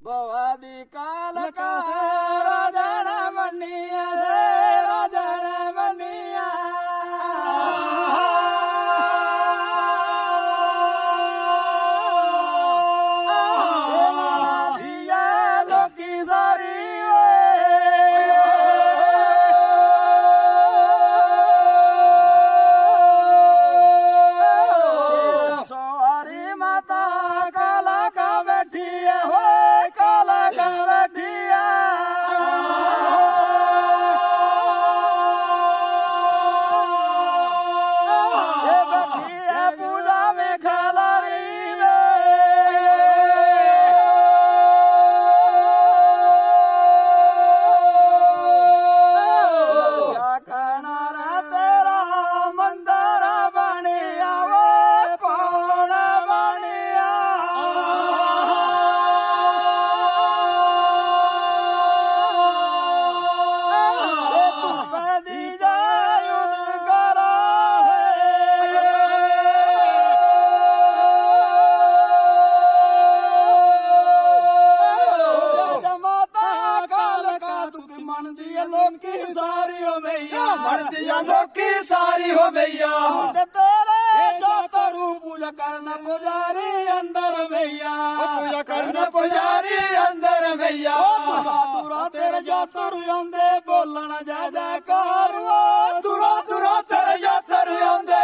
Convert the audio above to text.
बवादी काल का राजन मनिया से राजन मनिया धिया लोकी सारी सवारी माता काला का बैठी है हो काला का बैठिया बैठिया पूजा में खाला री वे क्या कहना रे तेरा मंदिर बनिया वो कौन बनिया लोकी सारी हो मैया मरदिया लोकी सारी हो मैया तेरे जो तरू पूजा करना पुजारी अंदर मैया पूजा करना पुजारी अंदर मैया दूरा दूरा तेरे जातर आंदे बोलना जा जयकार दुरा दुरा तेरे यातर आंदे